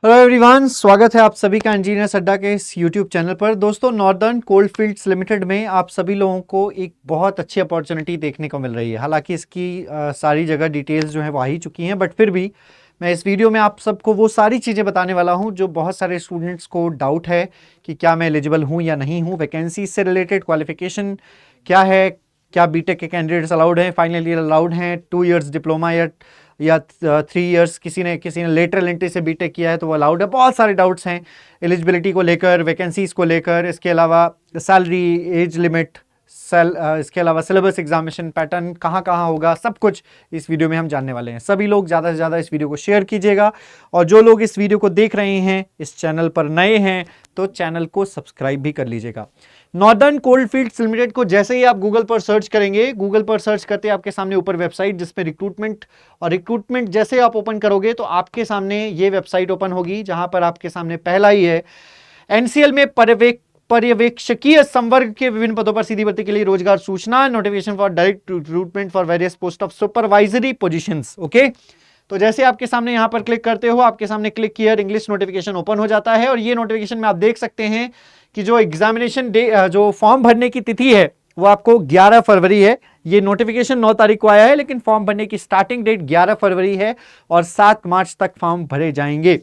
Hello everyone, स्वागत है आप सभी का इंजीनियर अड्डा के इस यूट्यूब चैनल पर। दोस्तों, नॉर्दर्न कोलफील्ड्स लिमिटेड में आप सभी लोगों को एक बहुत अच्छी अपॉर्चुनिटी देखने को मिल रही है। हालांकि इसकी सारी जगह डिटेल्स जो है वो आ ही चुकी हैं, बट फिर भी मैं इस वीडियो में आप सबको वो सारी चीज़ें बताने वाला हूं जो बहुत सारे स्टूडेंट्स को डाउट है कि क्या मैं एलिजिबल हूँ या नहीं हूँ। वैकेंसी से रिलेटेड क्वालिफिकेशन क्या है, क्या बीटेक के कैंडिडेट्स अलाउड हैं, फाइनल ईयर अलाउड हैं, 2 इयर्स डिप्लोमा या 3 इयर्स किसी ने लेटरल एंट्री से बीटेक किया है तो वो अलाउड है। बहुत सारे डाउट्स हैं एलिजिबिलिटी को लेकर, वैकेंसीज को लेकर, इसके अलावा सैलरी, एज लिमिट, इसके अलावा सिलेबस, एग्जामिनेशन पैटर्न कहाँ कहाँ होगा, सब कुछ इस वीडियो में हम जानने वाले हैं। सभी लोग ज़्यादा से ज़्यादा इस वीडियो को शेयर कीजिएगा, और जो लोग इस वीडियो को देख रहे हैं, इस चैनल पर नए हैं, तो चैनल को सब्सक्राइब भी कर लीजिएगा। नॉर्दर्न कोलफील्ड्स लिमिटेड को जैसे ही आप गूगल पर सर्च करेंगे, गूगल पर सर्च करते आपके सामने ऊपर वेबसाइट जिसमें रिक्रूटमेंट जैसे आप ओपन करोगे तो आपके सामने ये वेबसाइट ओपन होगी, जहां पर आपके सामने पहला ही है एनसीएल में पर्यवेक्षकीय संवर्ग के विभिन्न पदों पर सीधी भर्ती के लिए रोजगार सूचना, notification for direct recruitment for various post of supervisory positions. Okay, तो जैसे आपके सामने यहां पर क्लिक करते हो, आपके सामने क्लिक किया इंग्लिश नोटिफिकेशन ओपन हो जाता है। और ये नोटिफिकेशन में आप देख सकते हैं कि जो एग्जामिनेशन डे, जो फॉर्म भरने की तिथि है वो आपको 11 फरवरी है। ये नोटिफिकेशन 9 तारीख को आया है, लेकिन फॉर्म भरने की स्टार्टिंग डेट 11 फरवरी है और 7 मार्च तक फॉर्म भरे जाएंगे।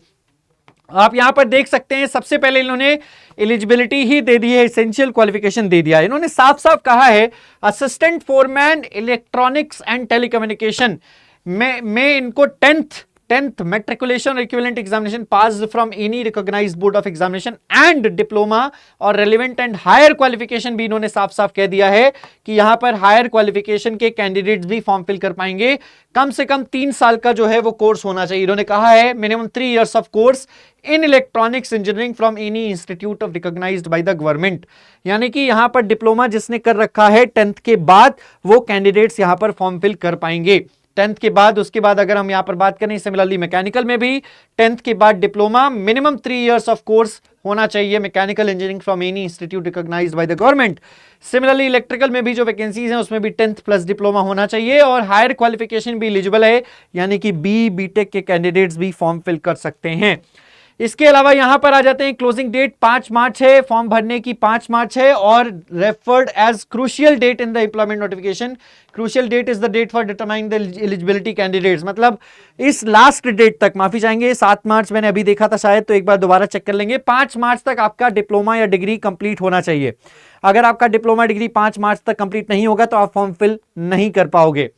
आप यहां पर देख सकते हैं, सबसे पहले इन्होंने एलिजिबिलिटी ही दे दी है, एसेंशियल क्वालिफिकेशन दे दिया है। इन्होंने साफ साफ कहा है assistant foreman electronics and telecommunication में इनको 10th matriculation equivalent examination pass from any recognised board of examination and diploma और रेलिवेंट एंड हायर क्वालिफिकेशन भी इन्होंने साफ साफ कह दिया है कि यहां पर हायर क्वालिफिकेशन के कैंडिडेट्स भी फॉर्म फिल कर पाएंगे। कम से कम 3 साल का जो है वो कोर्स होना चाहिए। इन्होंने कहा है minimum 3 years of course in electronics engineering from any institute of recognised by the government. यानी कि यहां पर डिप्लोमा जिसने कर रखा है 10th के बाद, वो कैंडिडेट्स यहां पर फॉर्म फिल कर पाएंगे 10th के बाद। उसके बाद अगर हम यहां पर बात करें सिमिलरली मैकेनिकल में भी 10th के बाद diploma, minimum 3 years of course होना चाहिए mechanical engineering from any institute recognised by the government. Similarly electrical में भी जो वैकेंसीज हैं उसमें भी 10th प्लस डिप्लोमा होना चाहिए, और हायर क्वालिफिकेशन भी एलिजिबल है, यानी कि बीटेक के कैंडिडेट्स भी फॉर्म फिल कर सकते हैं। इसके अलावा यहां पर आ जाते हैं, क्लोजिंग डेट 5 मार्च है, फॉर्म भरने की 5 मार्च है, और referred as crucial date in the employment notification. Crucial date is the date for determining the eligibility candidates. मतलब इस लास्ट डेट तक, माफी चाहेंगे 7 मार्च मैंने अभी देखा था शायद, तो एक बार दोबारा चेक कर लेंगे। 5 मार्च तक आपका डिप्लोमा या डिग्री कंप्लीट होना चाहिए। अगर आपका डिप्लोमा डिग्री 5 मार्च तक कंप्लीट नहीं होगा तो आप फॉर्म फिल नहीं कर पाओगे।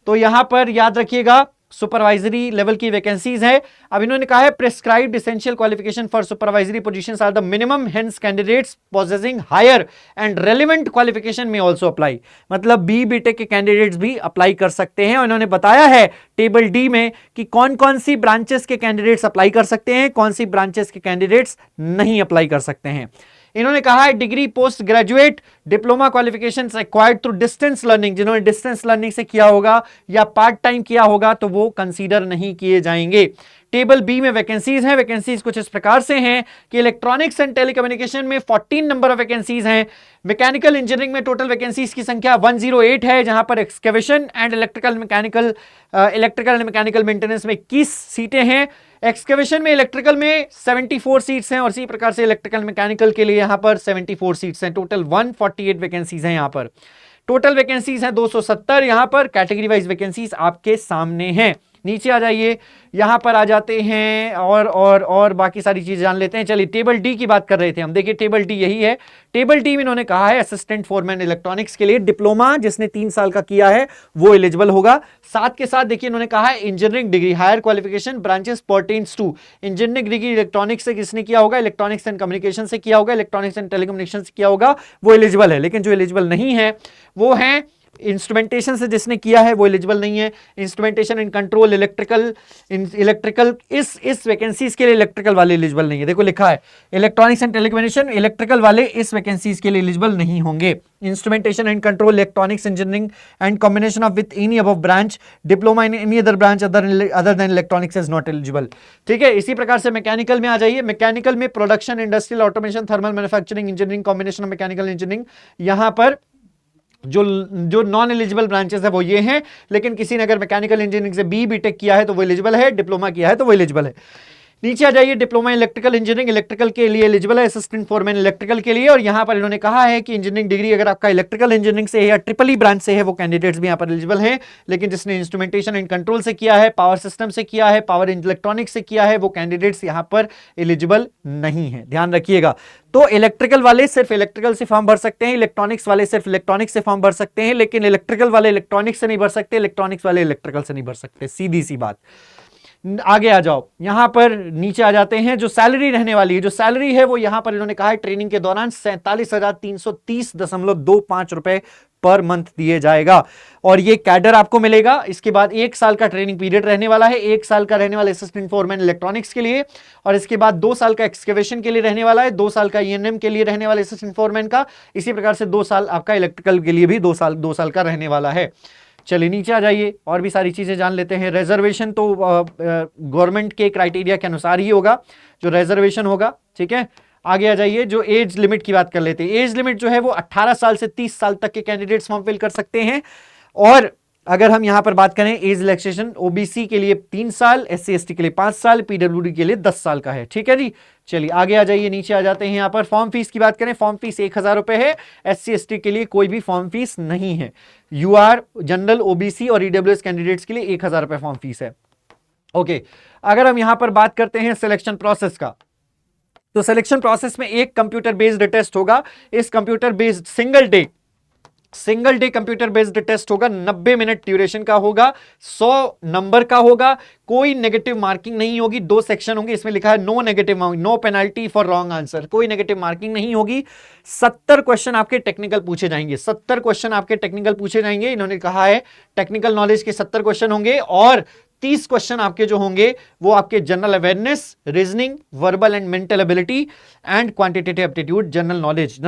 तो यहां पर याद रखिएगा सुपरवाइजरी लेवल की वैकेंसीज है। अब इन्होंने कहा है prescribed essential qualification for supervisory positions are the minimum, hence candidates possessing higher and relevant qualification may also apply. मतलब बीटेक के कैंडिडेट्स भी अप्लाई कर सकते हैं। और इन्होंने बताया है टेबल डी में कि कौन कौन सी ब्रांचेस के कैंडिडेट्स अप्लाई कर सकते हैं, कौन सी ब्रांचेस के कैंडिडेट्स नहीं अप्लाई कर सकते हैं। इन्होंने कहा है degree, post graduate, diploma qualifications acquired through distance learning, जिन्होंने डिस्टेंस लर्निंग से किया होगा या पार्ट टाइम किया होगा तो वो कंसीडर नहीं किए जाएंगे। टेबल बी में वैकेंसीज हैं। वैकेंसीज कुछ इस प्रकार से हैं कि इलेक्ट्रॉनिक्स एंड टेलीकम्युनिकेशन में 14 नंबर ऑफ वैकेंसीज हैं। मैकेनिकल इंजीनियरिंग में टोटल वैकेंसीज की संख्या 108 है, जहां पर excavation and electrical and mechanical maintenance में 21 सीटें हैं। एक्सकेवेशन में, इलेक्ट्रिकल में 74 सीट्स हैं, और इसी प्रकार से इलेक्ट्रिकल मैकेनिकल के लिए यहां पर 74 सीट्स हैं। टोटल 148 वैकेंसीज हैं। यहां पर टोटल वैकेंसीज हैं 270। यहां पर कैटेगरी वाइज वैकेंसीज आपके सामने हैं। नीचे आ जाइए, यहां पर आ जाते हैं और बाकी सारी चीजें जान लेते हैं। चलिए, टेबल डी की बात कर रहे थे हम। देखिए टेबल डी यही है। टेबल डी में इन्होंने कहा है असिस्टेंट फोरमैन इलेक्ट्रॉनिक्स के लिए डिप्लोमा जिसने 3 साल का किया है वो एलिजिबल होगा। साथ के साथ देखिए इन्होंने कहा है engineering degree, higher qualification branches pertains to engineering degree electronics से किसने किया होगा, इलेक्ट्रॉनिक्स एंड कम्युनिकेशन से किया होगा, इलेक्ट्रॉनिक्स एंड टेलीकम्युनिकेशन से किया होगा, वो एलिजिबल है। लेकिन जो एलिजिबल नहीं है वो है इंस्ट्रूमेंटेशन से जिसने किया है वो एलिजिबल नहीं है। इंस्ट्रूमेंटेशन एंड कंट्रोल, इलेक्ट्रिकल इस वैकेंसीज के लिए इलेक्ट्रिकल वाले एलिजिबल नहीं है। देखो लिखा है इलेक्ट्रॉनिक्स एंड टेलीकम्युनिकेशन, इलेक्ट्रिकल वाले इस वैकेंसीज के लिए एलिजिबल नहीं होंगे। Instrumentation and control, electronics engineering and combination of with any above branch, diploma in any other branch other than electronics is not eligible. ठीक है, इसी प्रकार से मैकेनिकल में आ जाइए। मैकेनिकल में production, industrial automation, thermal manufacturing engineering, combination of mechanical engineering, यहां पर जो नॉन एलिजिबल ब्रांचेस है वो ये हैं। लेकिन किसी ने अगर मैकेनिकल इंजीनियरिंग से बीटेक किया है तो वो एलिजिबल है, डिप्लोमा किया है तो वो एलिजिबल है। नीचे आ जाइए, डिप्लोमा इलेक्ट्रिकल इंजीनियरिंग, इलेक्ट्रिकल के लिए एलिजिबल है, असिस्टेंट फोरमैन इलेक्ट्रिकल के लिए। और यहां पर इन्होंने कहा है कि इंजीनियरिंग डिग्री अगर आपका इलेक्ट्रिकल इंजीनियरिंग से है या ट्रिपल ई ब्रांच से है, वो कैंडिडेट्स भी यहां पर एलिजिबल हैं। लेकिन जिसने इंस्ट्रूमेंटेशन एंड कंट्रोल से किया है, पावर सिस्टम से किया है, पावर इलेक्ट्रॉनिक्स से किया है, वो कैंडिडेट्स यहां पर एलिजिबल नहीं है, ध्यान रखिएगा। तो इलेक्ट्रिकल वाले सिर्फ इलेक्ट्रिकल से फॉर्म भर सकते हैं, इलेक्ट्रॉनिक्स वाले सिर्फ इलेक्ट्रॉनिक्स से फॉर्म भर सकते हैं, लेकिन इलेक्ट्रिकल वाले इलेक्ट्रॉनिक्स से नहीं भर सकते, इलेक्ट्रॉनिक्स वाले इलेक्ट्रिकल से नहीं भर सकते, सीधी सी बात। आगे आ जाओ, यहां पर नीचे आ जाते हैं, जो सैलरी रहने वाली है, जो सैलरी है वो यहां पर इन्होंने कहा है ट्रेनिंग के दौरान 47,330.25 रुपए पर मंथ दिए जाएगा। और ये कैडर आपको मिलेगा। इसके बाद 1 साल का ट्रेनिंग पीरियड रहने वाला है, 1 साल का रहने वाला असिस्टेंट फोरमैन इलेक्ट्रॉनिक्स के लिए, और इसके बाद 2 साल का एक्सकेवेशन के लिए रहने वाला है, 2 साल का ईएनएम के लिए रहने वाले असिस्टेंट फोरमैन का, इसी प्रकार से 2 साल आपका इलेक्ट्रिकल के लिए भी 2 साल का रहने वाला है। चलिए नीचे आ जाइए और भी सारी चीजें जान लेते हैं। रिजर्वेशन तो गवर्नमेंट के क्राइटेरिया के अनुसार ही होगा जो रिजर्वेशन होगा, ठीक है। आगे आ जाइए, जो एज लिमिट की बात कर लेते हैं। एज लिमिट जो है वो 18 साल से 30 साल तक के कैंडिडेट्स फॉर्म फिल कर सकते हैं। और अगर हम यहां पर बात करें एज रिलैक्सेशन, ओबीसी के लिए 3 साल, एससी एसटी के लिए 5 साल, पीडब्ल्यूडी के लिए 10 साल का है, ठीक है जी। चलिए आगे आ जाइए, नीचे आ जाते हैं। यहां पर फॉर्म फीस की बात करें, फॉर्म फीस 1000 रुपए है। एससी एसटी के लिए कोई भी फॉर्म फीस नहीं है। यूआर, जनरल, ओबीसी और ईडब्ल्यूएस कैंडिडेट्स के लिए 1000 रुपए फॉर्म फीस है। ओके, अगर हम यहां पर बात करते हैं सिलेक्शन प्रोसेस का, तो सिलेक्शन प्रोसेस में एक कंप्यूटर बेस्ड टेस्ट होगा। इस computer based single day computer based test होगा, 90 मिनट ड्यूरेशन का होगा, 100 नंबर का होगा, कोई नेगेटिव मार्किंग नहीं होगी। 2 सेक्शन होंगे, इसमें लिखा है no negative marking, no penalty for wrong answer, कोई नेगेटिव मार्किंग नहीं होगी। 70 क्वेश्चन आपके टेक्निकल पूछे जाएंगे, 70 क्वेश्चन आपके टेक्निकल पूछे जाएंगे। इन्होंने कहा है टेक्निकल नॉलेज के 70 क्वेश्चन होंगे, और 30 क्वेश्चन आपके जो होंगे वो आपके general awareness, reasoning, verbal and mental ability and quantitative aptitude, general knowledge,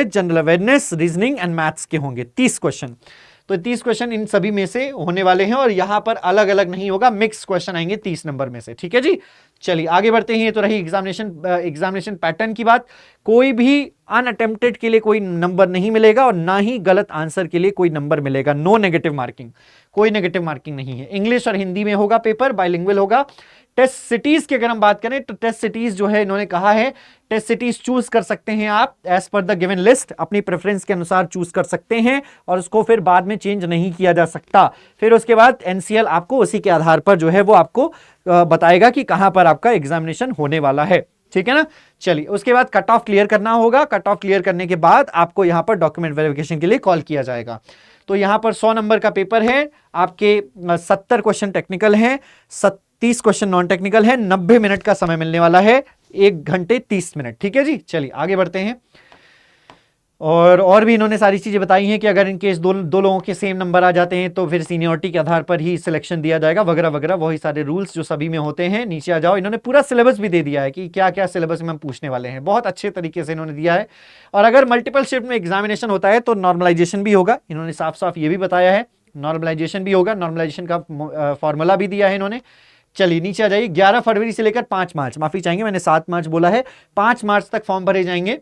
general awareness, reasoning and maths के होंगे 30 क्वेश्चन। तो 30 क्वेश्चन इन सभी में से होने वाले हैं, और यहां पर अलग अलग नहीं होगा, मिक्स क्वेश्चन आएंगे 30 नंबर में से, ठीक है जी। चलिए आगे बढ़ते हैं। तो रही एग्जामिनेशन पैटर्न की बात। कोई भी अनअटेम्प्टेड के लिए कोई नंबर नहीं मिलेगा, और ना ही गलत आंसर के लिए कोई नंबर मिलेगा। नो नेगेटिव मार्किंग, कोई नेगेटिव मार्किंग नहीं है। इंग्लिश और हिंदी में होगा पेपर, बाइलिंगुअल होगा। टेस्ट सिटीज की अगर हम बात करें, तो टेस्ट सिटीज जो है इन्होंने कहा है, टेस्ट सिटीज चूज कर सकते हैं आप as per the given list, अपनी प्रेफरेंस के अनुसार चूज कर सकते हैं, और उसको फिर बाद में चेंज नहीं किया जा सकता। फिर उसके बाद एनसीएल आपको उसी के आधार पर जो है वो आपको बताएगा कि कहां पर आपका एग्जामिनेशन होने वाला है, ठीक है ना। चलिए उसके बाद कट ऑफ क्लियर करना होगा। कट ऑफ क्लियर करने के बाद आपको यहां पर डॉक्यूमेंट वेरिफिकेशन के लिए कॉल किया जाएगा। तो यहां पर 100 नंबर का पेपर है, आपके 70 क्वेश्चन टेक्निकल हैं, 30 क्वेश्चन नॉन टेक्निकल है, 90 मिनट का समय मिलने वाला है, 1 घंटे 30 मिनट, ठीक है जी। चलिए आगे बढ़ते हैं। और भी इन्होंने सारी चीजें बताई हैं कि अगर इनकेस दो लोगों के सेम नंबर आ जाते हैं तो फिर सीनियरिटी के आधार पर ही सिलेक्शन दिया जाएगा, वगैरह वगैरह, वही सारे रूल्स जो सभी में होते हैं। नीचे आ जाओ, इन्होंने पूरा सिलेबस भी दे दिया है कि क्या क्या सिलेबस में हम पूछने वाले हैं, बहुत अच्छे तरीके से इन्होंने दिया है। और अगर मल्टीपल शिफ्ट में एग्जामिनेशन होता है तो नॉर्मलाइजेशन भी होगा, इन्होंने साफ साफ ये भी बताया है, नॉर्मलाइजेशन भी होगा। नॉर्मलाइजेशन का फॉर्मूला भी दिया है इन्होंने। चलिए नीचे आ जाइए। 11 फरवरी से लेकर 5 मार्च, माफी चाहेंगे मैंने 7 मार्च बोला है, 5 मार्च तक फॉर्म भरे जाएंगे।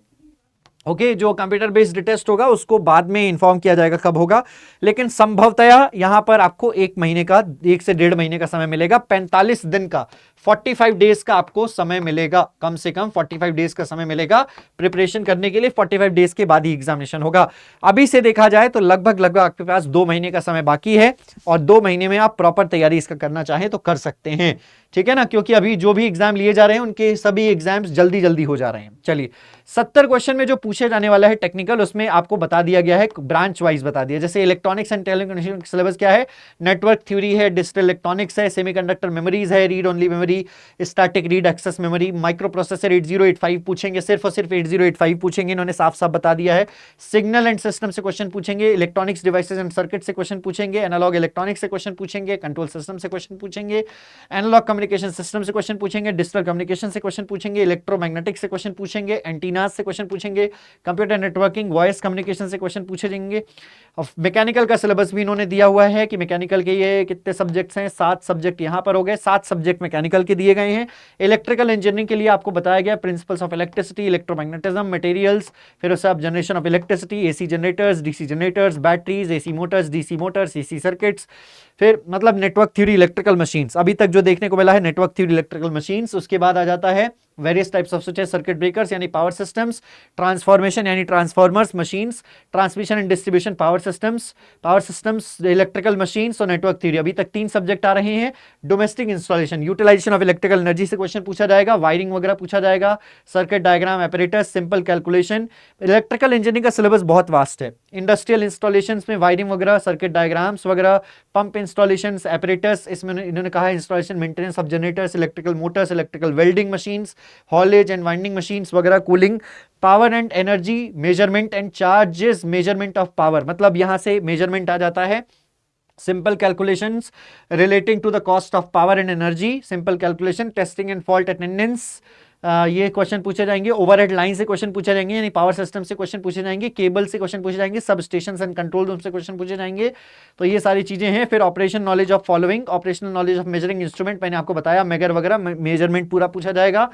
ओके, जो कंप्यूटर बेस्ड टेस्ट होगा उसको बाद में इंफॉर्म किया जाएगा कब होगा, लेकिन संभवतया यहां पर आपको 1 महीने का, 1 से 1.5 महीने का समय मिलेगा। 45 दिन का, 45 डेज का आपको समय मिलेगा, कम से कम 45 डेज का समय मिलेगा प्रिपरेशन करने के लिए। 45 डेज के बाद ही एग्जामिनेशन होगा। अभी से देखा जाए तो लगभग आपके पास 2 महीने का समय बाकी है, और 2 महीने में आप प्रॉपर तैयारी इसका करना चाहें तो कर सकते हैं, ठीक है ना, क्योंकि अभी जो भी एग्जाम लिए जा रहे हैं उनके सभी एग्जाम्स जल्दी जल्दी हो जा रहे हैं। चलिए 70 क्वेश्चन में जो पूछे जाने वाला है टेक्निकल, उसमें आपको बता दिया गया है, ब्रांच वाइज बता दिया। जैसे इलेक्ट्रॉनिक्स एंड टेलीकम्युनिकेशन सिलेबस क्या है, नेटवर्क थ्योरी है, डिजिटल इलेक्ट्रॉनिक्स है, सेमीकंडक्टर मेमोरीज है, read only memory, static read access memory, microprocessor 8085 पूछेंगे, सिर्फ और सिर्फ 8085 पूछेंगे, इन्होंने साफ साफ बता दिया है। सिग्नल एंड सिस्टम से क्वेश्चन पूछेंगे, इलेक्ट्रॉनिक्स डिवाइसेज एंड सर्किट से क्वेश्चन पूछेंगे, एनालॉग इलेक्ट्रॉनिक्स से क्वेश्चन पूछेंगे, कंट्रोल सिस्टम से क्वेश्चन पूछेंगे, एनालॉग कम्युनिकेशन सिस्टम से क्वेश्चन पूछेंगे, डिजिटल कम्युनिकेशन से क्वेश्चन पूछेंगे, इलेक्ट्रोमैग्नेटिक्स से क्वेश्चन पूछेंगे, एंटीनास से क्वेश्चन पूछेंगे, कंप्यूटर नेटवर्किंग, वॉइस कम्युनिकेशन से क्वेश्चन पूछे जाएंगे। मैकेनिकल का सिलेबस भी इन्होंने दिया हुआ है कि मैकेनिकल के ये कितने सब्जेक्ट्स हैं, 7 सब्जेक्ट यहां पर हो गए, 7 सब्जेक्ट मैकेनिकल के दिए गए हैं। इलेक्ट्रिकल इंजीनियरिंग के लिए आपको बताया गया principles of electricity, electromagnetism, materials, फिर उससे आप generation of electricity, AC generators, DC generators, batteries, AC Motors, DC Motors, AC circuits, फिर मतलब नेटवर्क थ्योरी, इलेक्ट्रिकल मशीन्स। अभी तक जो देखने को मिला मिला है नेटवर्क थ्योरी इलेक्ट्रिकल मशीन्स। उसके बाद आ जाता है various types of switches, circuit breakers यानी पावर सिस्टम्स, ट्रांसफॉर्मेशन यानी transformers, machines, transmission and distribution power systems electrical machines और नेटवर्क थ्योरी। अभी तक 3 सब्जेक्ट आ रहे हैं। Domestic installation, utilisation of electrical energy से क्वेश्चन पूछा जाएगा, वायरिंग वगैरह पूछा जाएगा, circuit diagram, apparatus, simple calculation. Electrical engineering का सिलेबस बहुत वास्ट है। इंडस्ट्रियल इंस्टॉलेशन में वायरिंग वगैरह, सर्किट डायग्राम्स वगैरह, पंप इंस्टॉलेशन, एपरेटस, इसमें इन्होंने कहा है installation maintenance of generators, electrical motors, electrical welding machines, haulage and winding machines वगैरह, cooling, power and energy measurement and charges, measurement of power, मतलब यहां से मेजरमेंट आ जाता है। Simple calculations relating to the cost of power and energy, simple calculation, testing and fault attendance, ये question पूछे जाएंगे। ओवरहेड लाइन से क्वेश्चन पूछे जाएंगे, यानी पावर सिस्टम से क्वेश्चन पूछे जाएंगे, केबल से क्वेश्चन पूछे जाएंगे, sub station and control room से क्वेश्चन पूछे जाएंगे। तो ये सारी चीजें हैं। फिर operation knowledge of following, operational knowledge of measuring instrument, मैंने आपको बताया मेगर वगैरह, मेजरमेंट पूरा पूछा जाएगा।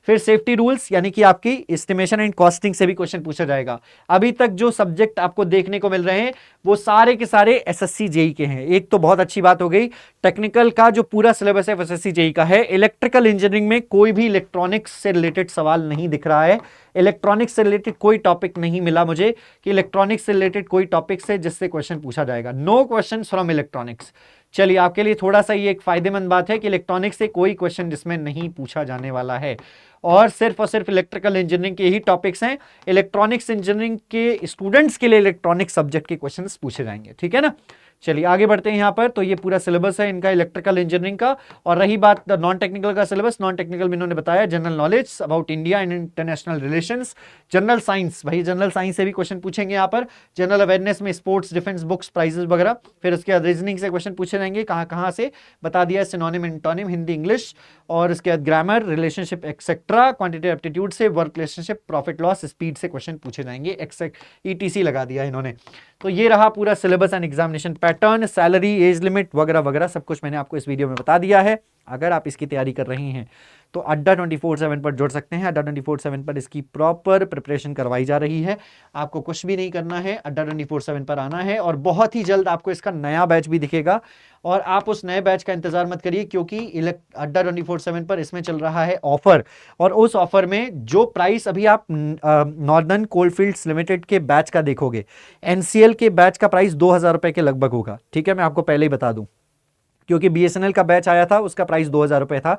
फिर सेफ्टी रूल्स यानी कि आपकी एस्टिमेशन एंड कॉस्टिंग से भी क्वेश्चन पूछा जाएगा। अभी तक जो सब्जेक्ट आपको देखने को मिल रहे हैं वो सारे के सारे एसएससी जेई के हैं। एक तो बहुत अच्छी बात हो गई, टेक्निकल का जो पूरा सिलेबस है एसएससी जेई का है। इलेक्ट्रिकल इंजीनियरिंग में कोई भी इलेक्ट्रॉनिक्स से रिलेटेड सवाल नहीं दिख रहा है। इलेक्ट्रॉनिक्स से रिलेटेड कोई टॉपिक नहीं मिला मुझे कि इलेक्ट्रॉनिक्स से रिलेटेड कोई टॉपिक से जिससे क्वेश्चन पूछा जाएगा। No question from electronics. चलिए, आपके लिए थोड़ा सा ये एक फायदेमंद बात है कि इलेक्ट्रॉनिक्स से कोई क्वेश्चन जिसमें नहीं पूछा जाने वाला है और सिर्फ इलेक्ट्रिकल इंजीनियरिंग के ही टॉपिक्स हैं। इलेक्ट्रॉनिक्स इंजीनियरिंग के स्टूडेंट्स के लिए इलेक्ट्रॉनिक सब्जेक्ट के क्वेश्चंस पूछे जाएंगे, ठीक है ना। चलिए आगे बढ़ते हैं यहाँ पर। तो ये पूरा सिलेबस है इनका इलेक्ट्रिकल इंजीनियरिंग का। और रही बात नॉन टेक्निकल का सिलेबस, नॉन टेक्निकल में इन्होंने बताया general knowledge about India and international relations, general science, भाई जनरल साइंस से भी क्वेश्चन पूछेंगे यहाँ पर, जनरल अवेयरनेस में स्पोर्ट्स, डिफेंस, बुक्स, प्राइजेस वगैरह। फिर उसके बाद रीजनिंग से क्वेश्चन पूछे जाएंगे, कहाँ से बता दिया, सिनोनिम, एंटोनिम, हिंदी, इंग्लिश। और उसके बाद grammar, relationship etcetera, quantitative aptitude से, work relationship, profit loss, speed से क्वेश्चन पूछे जाएंगे, ETC लगा दिया इन्होंने। तो ये रहा पूरा syllabus and examination pattern, salary, age limit वगैरह वगैरह सब कुछ मैंने आपको इस वीडियो में बता दिया है। अगर आप इसकी तैयारी कर रहे हैं तो अड्डा 24/7 पर जुड़ सकते हैं। अड्डा 24/7 पर इसकी प्रॉपर प्रिपरेशन करवाई जा रही है। आपको कुछ भी नहीं करना है, अड्डा 24/7 पर आना है और बहुत ही जल्द आपको इसका नया बैच भी दिखेगा। और आप उस नए बैच का इंतजार मत करिए क्योंकि अड्डा 24/7 पर इसमें चल रहा है ऑफर। और उस ऑफर में जो प्राइस अभी आप नॉर्दर्न कोलफील्ड्स लिमिटेड के बैच का देखोगे, NCL के बैच का प्राइस 2000 रुपए के लगभग होगा, ठीक है। मैं आपको पहले ही बता दूं क्योंकि BSNL का बैच आया था उसका प्राइस 2000 रुपए था,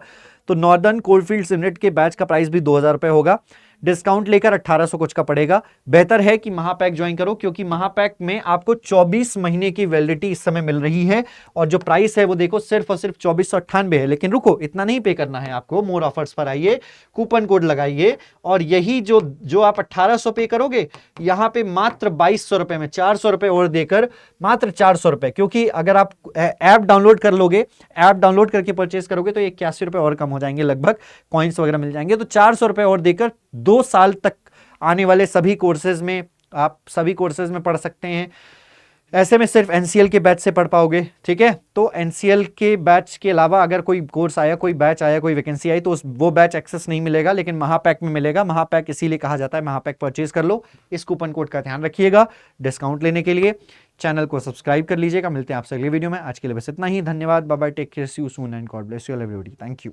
तो नॉर्दर्न कोलफील्ड्स लिमिटेड के बैच का प्राइस भी 2000 रुपए होगा। डिस्काउंट लेकर 1800 कुछ का पड़ेगा। बेहतर है कि महापैक ज्वाइन करो क्योंकि महापैक में आपको 24 महीने की वैलिडिटी इस समय मिल रही है और जो प्राइस है वो देखो सिर्फ और सिर्फ 2498 है। लेकिन रुको, इतना नहीं पे करना है आपको, मोर ऑफर्स पर आइए, कूपन कोड लगाइए और यही जो आप 1800 पे करोगे यहां पे मात्र 2200 रुपए में 400 रुपए और देकर मात्र 400 रुपए, क्योंकि अगर आप ऐप डाउनलोड कर लोगे, ऐप डाउनलोड करके परचेस करोगे तो 81 रुपए और कम हो जाएंगे, लगभग कॉइन्स वगैरह मिल जाएंगे। तो 400 रुपए और देकर 2 साल तक आने वाले सभी कोर्सेज में आप सभी कोर्सेज में पढ़ सकते हैं। ऐसे में सिर्फ NCL के बैच से पढ़ पाओगे, ठीक है। तो NCL के बैच के अलावा अगर कोई कोर्स आया, कोई बैच आया, कोई वैकेंसी आई तो वो बैच एक्सेस नहीं मिलेगा, लेकिन महापैक में मिलेगा। महापैक इसीलिए कहा जाता है, महापैक परचेज कर लो। इस कूपन कोड का ध्यान रखिएगा डिस्काउंट लेने के लिए। चैनल को सब्सक्राइब कर लीजिएगा। मिलते हैं आपसे अगली वीडियो में। आज के लिए बस इतना ही। धन्यवाद, bye bye, take care, see you soon and God bless you all everybody. Thank you.